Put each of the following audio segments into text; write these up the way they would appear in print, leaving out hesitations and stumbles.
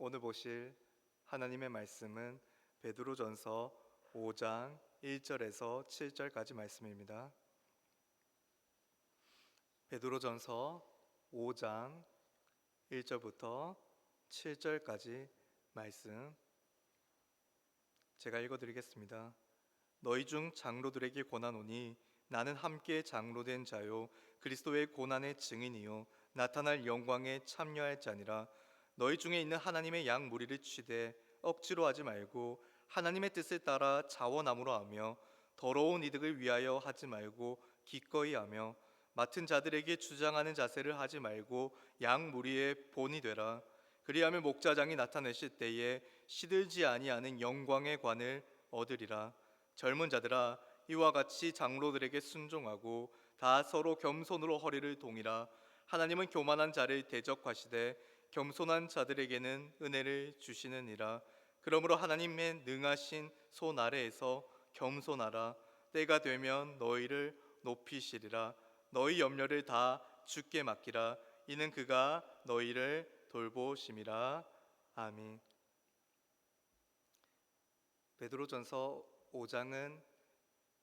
오늘 보실 하나님의 말씀은 베드로전서 5장 1절에서 7절까지 말씀입니다. 베드로전서 5장 1절부터 7절까지 말씀 제가 읽어드리겠습니다. 너희 중 장로들에게 권하노니 나는 함께 장로된 자요 그리스도의 고난의 증인이요 나타날 영광에 참여할 자니라. 너희 중에 있는 하나님의 양 무리를 취되 억지로 하지 말고 하나님의 뜻을 따라 자원함으로 하며 더러운 이득을 위하여 하지 말고 기꺼이 하며 맡은 자들에게 주장하는 자세를 하지 말고 양 무리의 본이 되라. 그리하면 목자장이 나타내실 때에 시들지 아니하는 영광의 관을 얻으리라. 젊은 자들아 이와 같이 장로들에게 순종하고 다 서로 겸손으로 허리를 동이라. 하나님은 교만한 자를 대적하시되 겸손한 자들에게는 은혜를 주시느니라. 그러므로 하나님의 능하신 손 아래에서 겸손하라. 때가 되면 너희를 높이시리라. 너희 염려를 다 주께 맡기라. 이는 그가 너희를 돌보심이라. 아멘. 베드로전서 5장은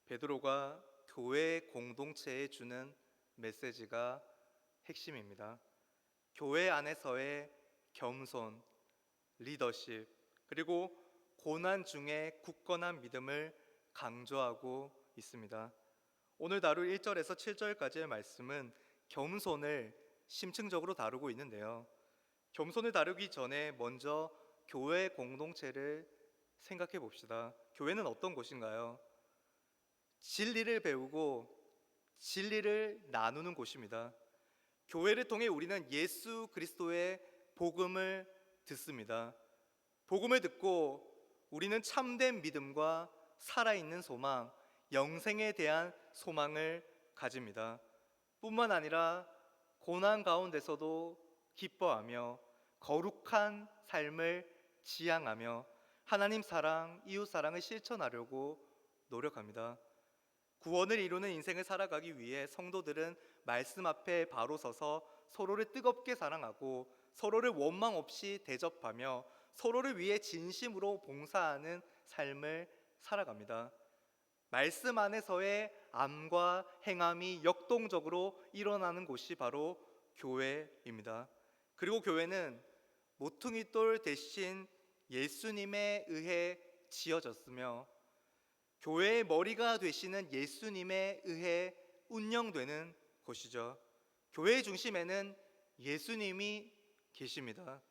베드로가 교회 공동체에 주는 메시지가 핵심입니다. 교회 안에서의 겸손, 리더십, 그리고 고난 중에 굳건한 믿음을 강조하고 있습니다. 오늘 다룰 1절에서 7절까지의 말씀은 겸손을 심층적으로 다루고 있는데요. 겸손을 다루기 전에 먼저 교회 공동체를 생각해 봅시다. 교회는 어떤 곳인가요? 진리를 배우고 진리를 나누는 곳입니다. 교회를 통해 우리는 예수 그리스도의 복음을 듣습니다. 복음을 듣고 우리는 참된 믿음과 살아있는 소망, 영생에 대한 소망을 가집니다. 뿐만 아니라 고난 가운데서도 기뻐하며 거룩한 삶을 지향하며 하나님 사랑, 이웃 사랑을 실천하려고 노력합니다. 구원을 이루는 인생을 살아가기 위해 성도들은 말씀 앞에 바로 서서 서로를 뜨겁게 사랑하고 서로를 원망 없이 대접하며 서로를 위해 진심으로 봉사하는 삶을 살아갑니다. 말씀 안에서의 암과 행함이 역동적으로 일어나는 곳이 바로 교회입니다. 그리고 교회는 모퉁이 돌 대신 예수님에 의해 지어졌으며 교회의 머리가 되시는 예수님에 의해 운영되는 곳이죠. 교회의 중심에는 예수님이 계십니다.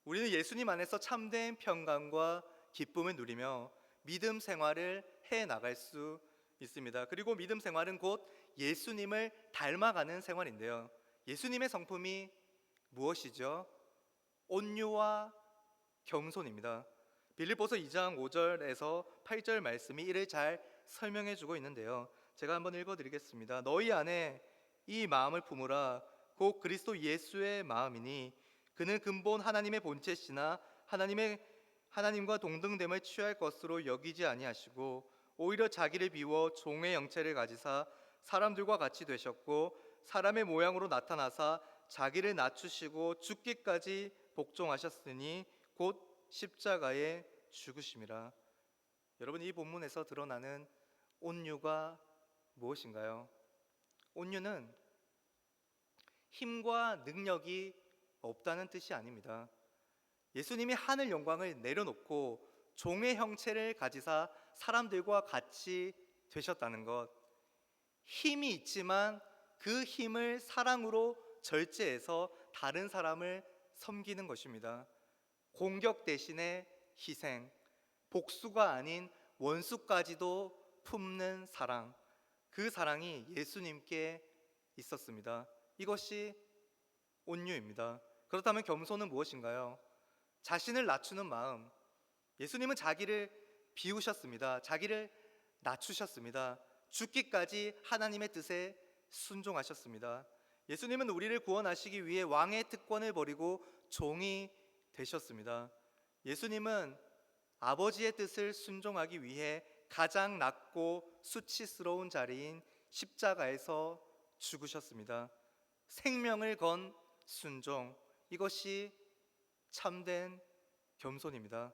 우리는 예수님 안에서 참된 평강과 기쁨을 누리며 믿음 생활을 해 나갈 수 있습니다. 그리고 믿음 생활은 곧 예수님을 닮아가는 생활인데요. 예수님의 성품이 무엇이죠? 온유와 겸손입니다. 빌립보서 2장 5절에서 8절 말씀이 이를 잘 설명해 주고 있는데요. 제가 한번 읽어드리겠습니다. 너희 안에 이 마음을 품으라. 곧 그리스도 예수의 마음이니 그는 근본 하나님의 본체시나 하나님과 동등됨을 취할 것으로 여기지 아니하시고 오히려 자기를 비워 종의 형체를 가지사 사람들과 같이 되셨고 사람의 모양으로 나타나사 자기를 낮추시고 죽기까지 복종하셨으니 곧 십자가에 죽으심이라. 여러분, 이 본문에서 드러나는 온유가 무엇인가요? 온유는 힘과 능력이 없다는 뜻이 아닙니다. 예수님이 하늘 영광을 내려놓고 종의 형체를 가지사 사람들과 같이 되셨다는 것, 힘이 있지만 그 힘을 사랑으로 절제해서 다른 사람을 섬기는 것입니다. 공격 대신에 희생, 복수가 아닌 원수까지도 품는 사랑, 그 사랑이 예수님께 있었습니다. 이것이 온유입니다. 그렇다면 겸손은 무엇인가요? 자신을 낮추는 마음. 예수님은 자기를 비우셨습니다. 자기를 낮추셨습니다. 죽기까지 하나님의 뜻에 순종하셨습니다. 예수님은 우리를 구원하시기 위해 왕의 특권을 버리고 종이 되셨습니다. 예수님은 아버지의 뜻을 순종하기 위해 가장 낮고 수치스러운 자리인 십자가에서 죽으셨습니다. 생명을 건 순종, 이것이 참된 겸손입니다.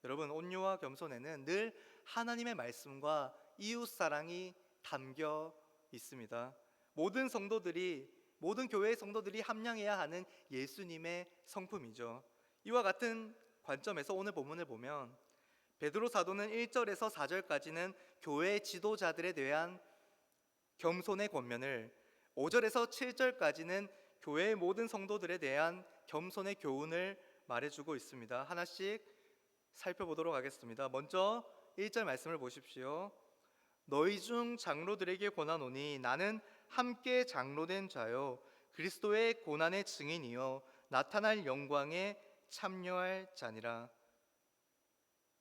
여러분, 온유와 겸손에는 늘 하나님의 말씀과 이웃 사랑이 담겨 있습니다. 모든 교회의 성도들이 함량해야 하는 예수님의 성품이죠. 이와 같은 관점에서 오늘 본문을 보면 베드로 사도는 1절에서 4절까지는 교회 지도자들에 대한 겸손의 권면을, 5절에서 7절까지는 교회의 모든 성도들에 대한 겸손의 교훈을 말해주고 있습니다. 하나씩 살펴보도록 하겠습니다. 먼저 1절 말씀을 보십시오. 너희 중 장로들에게 권하노니 나는 함께 장로된 자요 그리스도의 고난의 증인이요 나타날 영광에 참여할 자니라.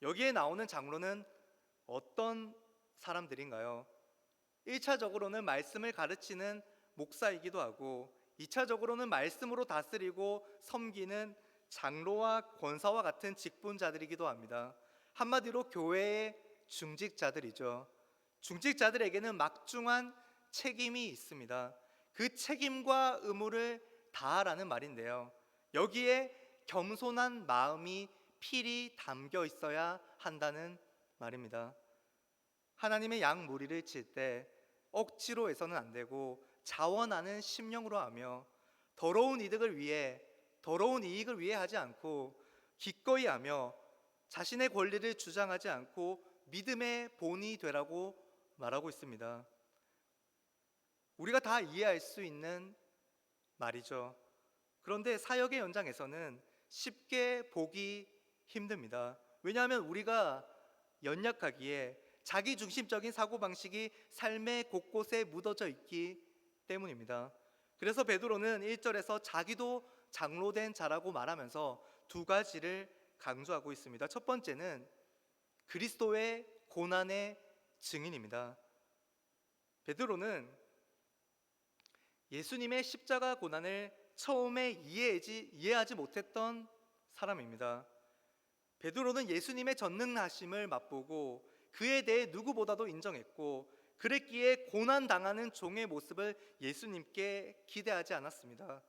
여기에 나오는 장로는 어떤 사람들인가요? 1차적으로는 말씀을 가르치는 목사이기도 하고 2차적으로는 말씀으로 다스리고 섬기는 장로와 권사와 같은 직분자들이기도 합니다. 한마디로 교회의 중직자들이죠. 중직자들에게는 막중한 책임이 있습니다. 그 책임과 의무를 다하라는 말인데요, 여기에 겸손한 마음이 필히 담겨 있어야 한다는 말입니다. 하나님의 양 무리를 칠 때 억지로 해서는 안 되고 자원하는 심령으로 하며 더러운 이익을 위해 하지 않고 기꺼이 하며 자신의 권리를 주장하지 않고 믿음의 본이 되라고 말하고 있습니다. 우리가 다 이해할 수 있는 말이죠. 그런데 사역의 현장에서는 쉽게 보기 힘듭니다. 왜냐하면 우리가 연약하기에 자기중심적인 사고방식이 삶의 곳곳에 묻어져 있기 때문입니다. 그래서 베드로는 1절에서 자기도 장로된 자라고 말하면서 두 가지를 강조하고 있습니다. 첫 번째는 그리스도의 고난의 증인입니다. 베드로는 예수님의 십자가 고난을 처음에 이해하지 못했던 사람입니다. 베드로는 예수님의 전능하심을 맛보고 그에 대해 누구보다도 인정했고 그랬기에 고난당하는 종의 모습을 예수님께 기대하지 않았습니다.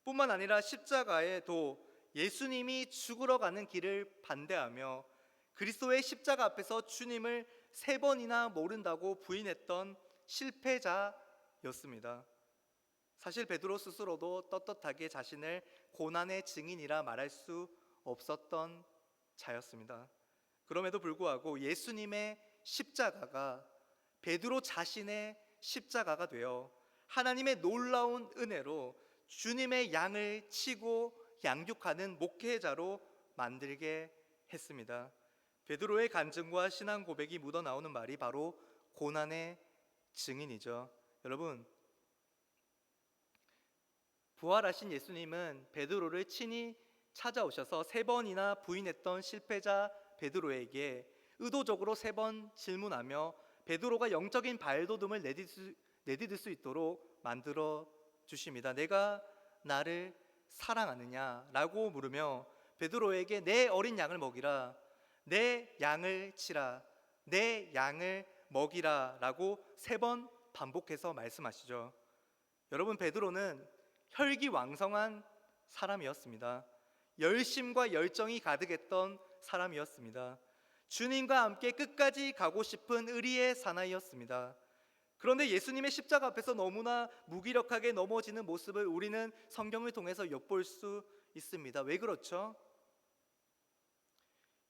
뿐만 아니라 십자가에도 예수님이 죽으러 가는 길을 반대하며 그리스도의 십자가 앞에서 주님을 3번이나 모른다고 부인했던 실패자였습니다. 사실 베드로 스스로도 떳떳하게 자신을 고난의 증인이라 말할 수 없었던 자였습니다. 그럼에도 불구하고 예수님의 십자가가 베드로 자신의 십자가가 되어 하나님의 놀라운 은혜로 주님의 양을 치고 양육하는 목회자로 만들게 했습니다. 베드로의 간증과 신앙 고백이 묻어나오는 말이 바로 고난의 증인이죠. 여러분, 부활하신 예수님은 베드로를 친히 찾아오셔서 3번이나 부인했던 실패자 베드로에게 의도적으로 3번 질문하며 베드로가 영적인 발돋움을 내디딜 수 있도록 만들어 주십니다. 내가 나를 사랑하느냐라고 물으며 베드로에게 내 어린 양을 먹이라, 내 양을 치라, 내 양을 먹이라 라고 3번 반복해서 말씀하시죠. 여러분, 베드로는 혈기왕성한 사람이었습니다. 열심과 열정이 가득했던 사람이었습니다. 주님과 함께 끝까지 가고 싶은 의리의 사나이였습니다. 그런데 예수님의 십자가 앞에서 너무나 무기력하게 넘어지는 모습을 우리는 성경을 통해서 엿볼 수 있습니다. 왜 그렇죠?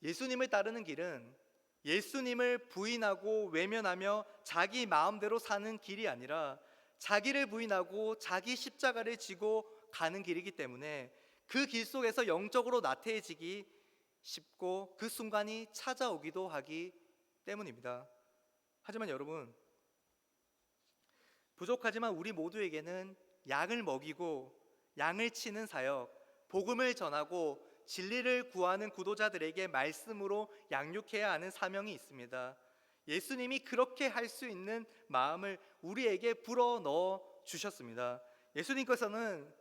예수님을 따르는 길은 예수님을 부인하고 외면하며 자기 마음대로 사는 길이 아니라 자기를 부인하고 자기 십자가를 지고 가는 길이기 때문에 그 길 속에서 영적으로 나태해지기 쉽고 그 순간이 찾아오기도 하기 때문입니다. 하지만 여러분, 부족하지만 우리 모두에게는 양을 먹이고 양을 치는 사역, 복음을 전하고 진리를 구하는 구도자들에게 말씀으로 양육해야 하는 사명이 있습니다. 예수님이 그렇게 할 수 있는 마음을 우리에게 불어넣어 주셨습니다. 예수님께서는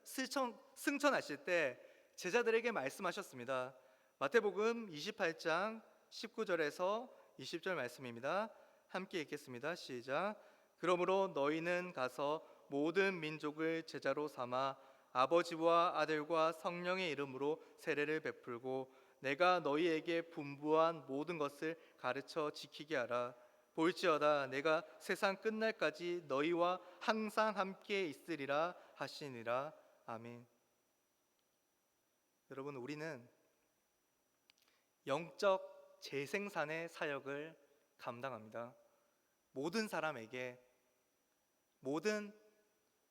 승천하실 때 제자들에게 말씀하셨습니다. 마태복음 28장 19절에서 20절 말씀입니다. 함께 읽겠습니다. 시작. 그러므로 너희는 가서 모든 민족을 제자로 삼아 아버지와 아들과 성령의 이름으로 세례를 베풀고 내가 너희에게 분부한 모든 것을 가르쳐 지키게 하라. 볼지어다 내가 세상 끝날까지 너희와 항상 함께 있으리라 하시니라. 아멘. 여러분, 우리는 영적 재생산의 사역을 감당합니다. 모든 사람에게, 모든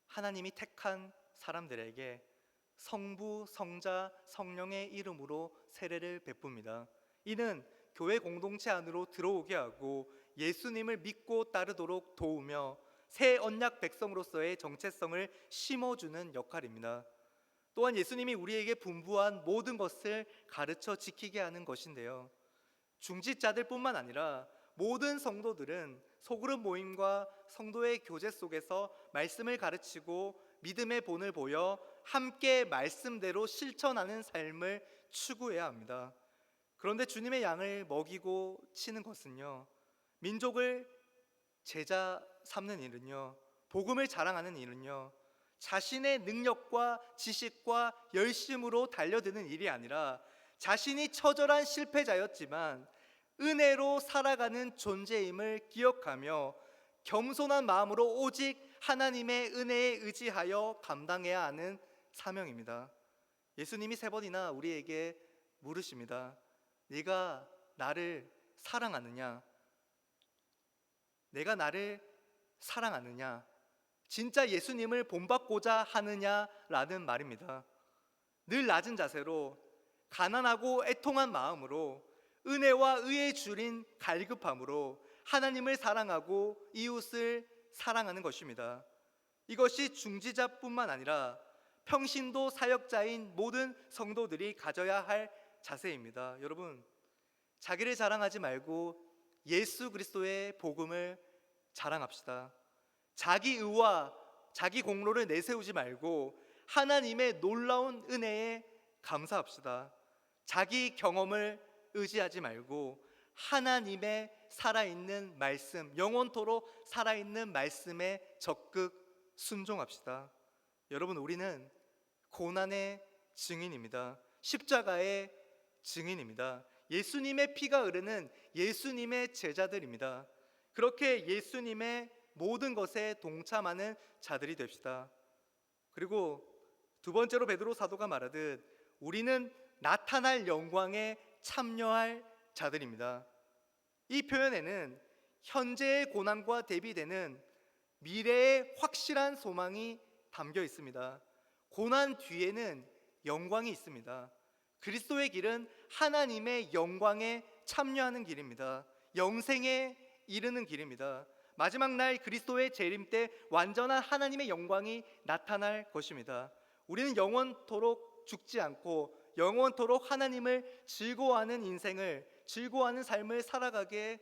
하나님이 택한 사람들에게 성부, 성자, 성령의 이름으로 세례를 베풉니다. 이는 교회 공동체 안으로 들어오게 하고 예수님을 믿고 따르도록 도우며 새 언약 백성으로서의 정체성을 심어주는 역할입니다. 또한 예수님이 우리에게 분부한 모든 것을 가르쳐 지키게 하는 것인데요, 중직자들뿐만 아니라 모든 성도들은 소그룹 모임과 성도의 교제 속에서 말씀을 가르치고 믿음의 본을 보여 함께 말씀대로 실천하는 삶을 추구해야 합니다. 그런데 주님의 양을 먹이고 치는 것은요, 민족을 제자 삼는 일은요, 복음을 자랑하는 일은요, 자신의 능력과 지식과 열심으로 달려드는 일이 아니라 자신이 처절한 실패자였지만 은혜로 살아가는 존재임을 기억하며 겸손한 마음으로 오직 하나님의 은혜에 의지하여 감당해야 하는 사명입니다. 예수님이 3번이나 우리에게 물으십니다. 네가 나를 사랑하느냐? 내가 나를 사랑하느냐? 진짜 예수님을 본받고자 하느냐라는 말입니다. 늘 낮은 자세로 가난하고 애통한 마음으로 은혜와 의의 줄인 갈급함으로 하나님을 사랑하고 이웃을 사랑하는 것입니다. 이것이 중지자뿐만 아니라 평신도 사역자인 모든 성도들이 가져야 할 자세입니다. 여러분, 자기를 자랑하지 말고 예수 그리스도의 복음을 자랑합시다. 자기 의와 자기 공로를 내세우지 말고 하나님의 놀라운 은혜에 감사합시다. 자기 경험을 의지하지 말고 하나님의 살아있는 말씀, 영원토록 살아있는 말씀에 적극 순종합시다. 여러분, 우리는 고난의 증인입니다. 십자가의 증인입니다. 예수님의 피가 흐르는 예수님의 제자들입니다. 그렇게 예수님의 모든 것에 동참하는 자들이 됩시다. 그리고 2번째로 베드로 사도가 말하듯 우리는 나타날 영광에 참여할 자들입니다. 이 표현에는 현재의 고난과 대비되는 미래의 확실한 소망이 담겨 있습니다. 고난 뒤에는 영광이 있습니다. 그리스도의 길은 하나님의 영광에 참여하는 길입니다. 영생에 이르는 길입니다. 마지막 날 그리스도의 재림 때 완전한 하나님의 영광이 나타날 것입니다. 우리는 영원토록 죽지 않고 영원토록 하나님을 즐거워하는 인생을, 즐거워하는 삶을 살아가게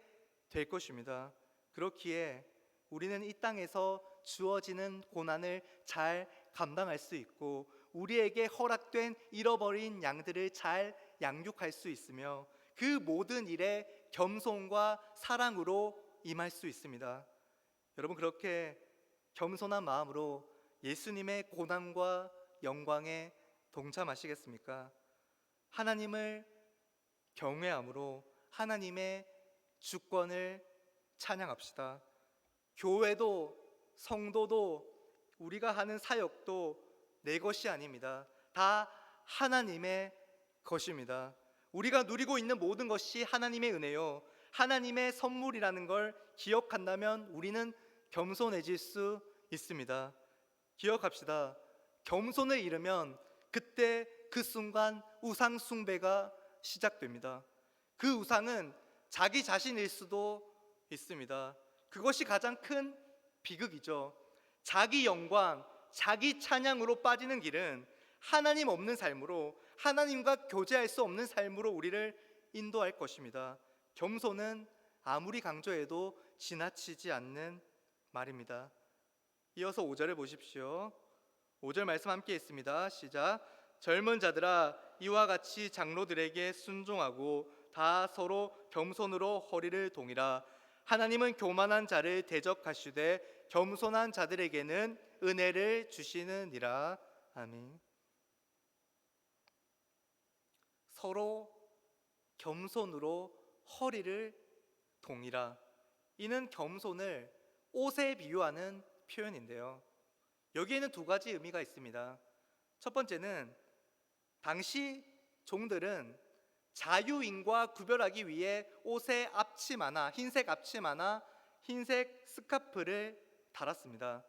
될 것입니다. 그렇기에 우리는 이 땅에서 주어지는 고난을 잘 감당할 수 있고 우리에게 허락된 잃어버린 양들을 잘 양육할 수 있으며 그 모든 일에 겸손과 사랑으로 임할 수 있습니다. 여러분, 그렇게 겸손한 마음으로 예수님의 고난과 영광에 동참하시겠습니까? 하나님을 경외함으로 하나님의 주권을 찬양합시다. 교회도 성도도 우리가 하는 사역도 내 것이 아닙니다. 다 하나님의 것입니다. 우리가 누리고 있는 모든 것이 하나님의 은혜요, 하나님의 선물이라는 걸 기억한다면 우리는 겸손해질 수 있습니다. 기억합시다. 겸손을 잃으면 그때 그 순간 우상 숭배가 시작됩니다. 그 우상은 자기 자신일 수도 있습니다. 그것이 가장 큰 비극이죠. 자기 영광, 자기 찬양으로 빠지는 길은 하나님 없는 삶으로, 하나님과 교제할 수 없는 삶으로 우리를 인도할 것입니다. 겸손은 아무리 강조해도 지나치지 않는 말입니다. 이어서 5절을 보십시오. 5절 말씀 함께 있습니다. 시작. 젊은 자들아, 이와 같이 장로들에게 순종하고 다 서로 겸손으로 허리를 동이라. 하나님은 교만한 자를 대적하시되 겸손한 자들에게는 은혜를 주시느니라. 아멘. 서로 겸손으로 허리를 동이라. 이는 겸손을 옷에 비유하는 표현인데요, 여기에는 두 가지 의미가 있습니다. 첫 번째는 당시 종들은 자유인과 구별하기 위해 옷에 앞치마나 흰색 앞치마나 흰색 스카프를 달았습니다.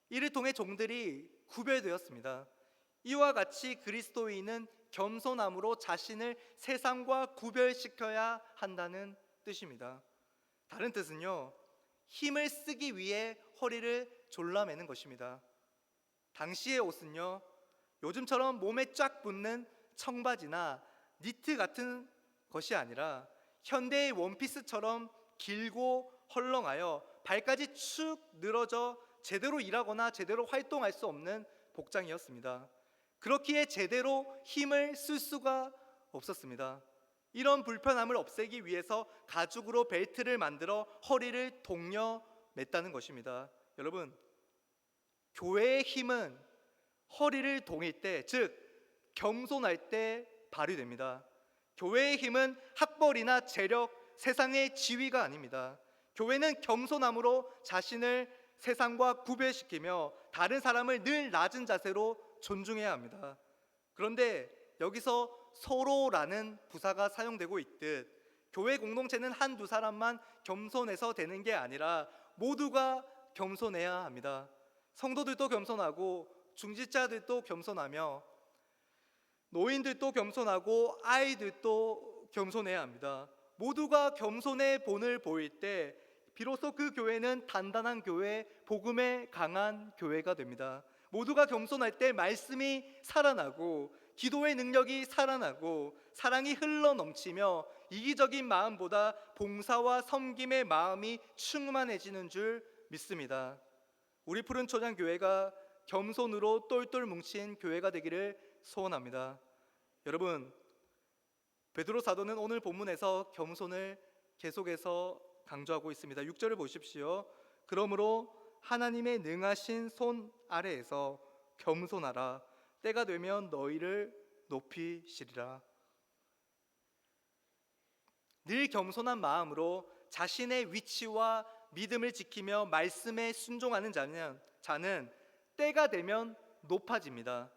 이를 통해 종들이 구별되었습니다. 이와 같이 그리스도인은 겸손함으로 자신을 세상과 구별시켜야 한다는 뜻입니다. 다른 뜻은요, 힘을 쓰기 위해 허리를 졸라매는 것입니다. 당시의 옷은요, 요즘처럼 몸에 쫙 붙는 청바지나 니트 같은 것이 아니라 현대의 원피스처럼 길고 헐렁하여 발까지 축 늘어져 제대로 일하거나 제대로 활동할 수 없는 복장이었습니다. 그렇기에 제대로 힘을 쓸 수가 없었습니다. 이런 불편함을 없애기 위해서 가죽으로 벨트를 만들어 허리를 동여 맸다는 것입니다. 여러분, 교회의 힘은 허리를 동일 때, 즉 겸손할 때 발휘됩니다. 교회의 힘은 학벌이나 재력, 세상의 지위가 아닙니다. 교회는 겸손함으로 자신을 세상과 구별시키며 다른 사람을 늘 낮은 자세로 존중해야 합니다. 그런데 여기서 서로라는 부사가 사용되고 있듯 교회 공동체는 한두 사람만 겸손해서 되는 게 아니라 모두가 겸손해야 합니다. 성도들도 겸손하고 중직자들도 겸손하며 노인들도 겸손하고 아이들도 겸손해야 합니다. 모두가 겸손의 본을 보일 때 비로소 그 교회는 단단한 교회, 복음에 강한 교회가 됩니다. 모두가 겸손할 때 말씀이 살아나고 기도의 능력이 살아나고 사랑이 흘러넘치며 이기적인 마음보다 봉사와 섬김의 마음이 충만해지는 줄 믿습니다. 우리 푸른 초장 교회가 겸손으로 똘똘 뭉친 교회가 되기를 소원합니다. 여러분, 베드로 사도는 오늘 본문에서 겸손을 계속해서 강조하고 있습니다. 6절을 보십시오. 그러므로 하나님의 능하신 손 아래에서 겸손하라. 때가 되면 너희를 높이시리라. 늘 겸손한 마음으로 자신의 위치와 믿음을 지키며 말씀에 순종하는 자는 때가 되면 높아집니다.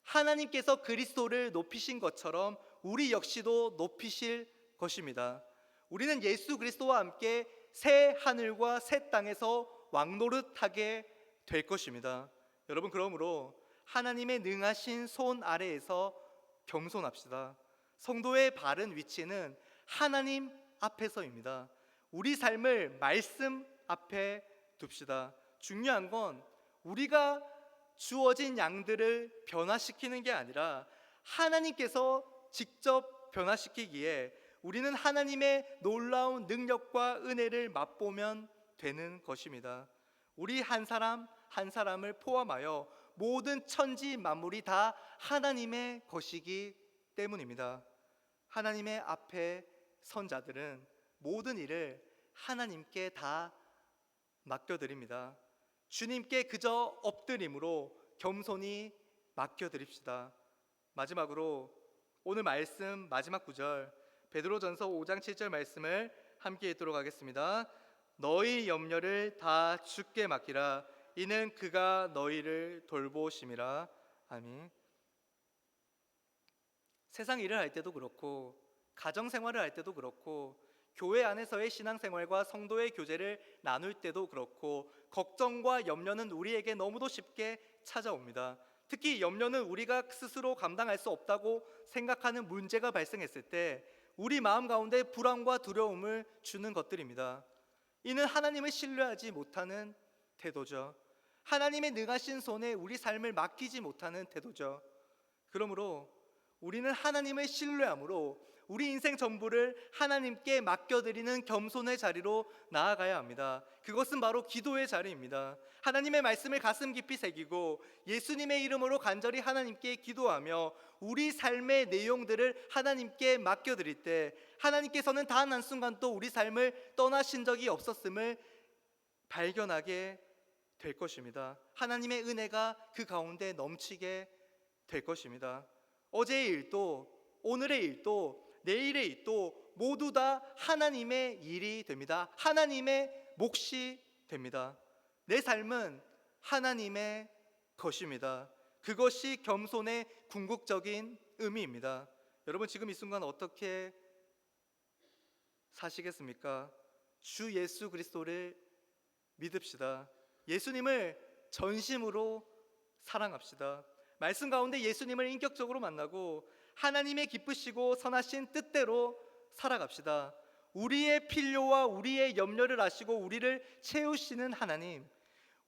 하나님께서 그리스도를 높이신 것처럼 우리 역시도 높이실 것입니다. 우리는 예수 그리스도와 함께 새 하늘과 새 땅에서 왕노릇하게 될 것입니다. 여러분, 그러므로 하나님의 능하신 손 아래에서 겸손합시다. 성도의 바른 위치는 하나님 앞에서입니다. 우리 삶을 말씀 앞에 둡시다. 중요한 건 우리가 주어진 양들을 변화시키는 게 아니라 하나님께서 직접 변화시키기에 우리는 하나님의 놀라운 능력과 은혜를 맛보면 되는 것입니다. 우리 한 사람 한 사람을 포함하여 모든 천지 만물이 다 하나님의 것이기 때문입니다. 하나님의 앞에 선 자들은 모든 일을 하나님께 다 맡겨드립니다. 주님께 그저 엎드림으로 겸손히 맡겨드립시다. 마지막으로 오늘 말씀 마지막 구절 베드로전서 5장 7절 말씀을 함께 읽도록 하겠습니다. 너희 염려를 다 주께 맡기라. 이는 그가 너희를 돌보심이라. 아멘. 세상 일을 할 때도 그렇고 가정생활을 할 때도 그렇고 교회 안에서의 신앙생활과 성도의 교제를 나눌 때도 그렇고 걱정과 염려는 우리에게 너무도 쉽게 찾아옵니다. 특히 염려는 우리가 스스로 감당할 수 없다고 생각하는 문제가 발생했을 때 우리 마음 가운데 불안과 두려움을 주는 것들입니다. 이는 하나님을 신뢰하지 못하는 태도죠. 하나님의 능하신 손에 우리 삶을 맡기지 못하는 태도죠. 그러므로 우리는 하나님을 신뢰함으로 우리 인생 전부를 하나님께 맡겨드리는 겸손의 자리로 나아가야 합니다. 그것은 바로 기도의 자리입니다. 하나님의 말씀을 가슴 깊이 새기고 예수님의 이름으로 간절히 하나님께 기도하며 우리 삶의 내용들을 하나님께 맡겨드릴 때 하나님께서는 단 한순간도 우리 삶을 떠나신 적이 없었음을 발견하게 될 것입니다. 하나님의 은혜가 그 가운데 넘치게 될 것입니다. 어제의 일도 오늘의 일도 내일의 일도 모두 다 하나님의 일이 됩니다. 하나님의 몫이 됩니다. 내 삶은 하나님의 것입니다. 그것이 겸손의 궁극적인 의미입니다. 여러분, 지금 이 순간 어떻게 사시겠습니까? 주 예수 그리스도를 믿읍시다. 예수님을 전심으로 사랑합시다. 말씀 가운데 예수님을 인격적으로 만나고 하나님의 기쁘시고 선하신 뜻대로 살아갑시다. 우리의 필요와 우리의 염려를 아시고 우리를 채우시는 하나님,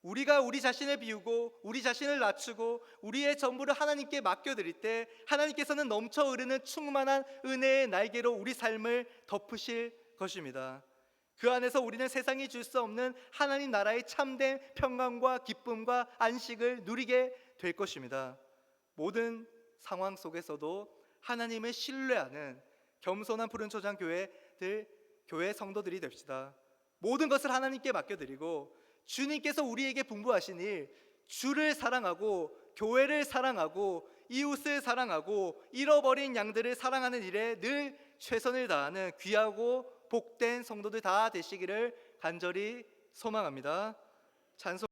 우리가 우리 자신을 비우고 우리 자신을 낮추고 우리의 전부를 하나님께 맡겨드릴 때 하나님께서는 넘쳐 흐르는 충만한 은혜의 날개로 우리 삶을 덮으실 것입니다. 그 안에서 우리는 세상이 줄 수 없는 하나님 나라의 참된 평강과 기쁨과 안식을 누리게 될 것입니다. 모든 상황 속에서도 하나님을 신뢰하는 겸손한 푸른초장 교회 성도들이 됩시다. 모든 것을 하나님께 맡겨드리고 주님께서 우리에게 분부하신 일, 주를 사랑하고 교회를 사랑하고 이웃을 사랑하고 잃어버린 양들을 사랑하는 일에 늘 최선을 다하는 귀하고 복된 성도들 다 되시기를 간절히 소망합니다. 찬송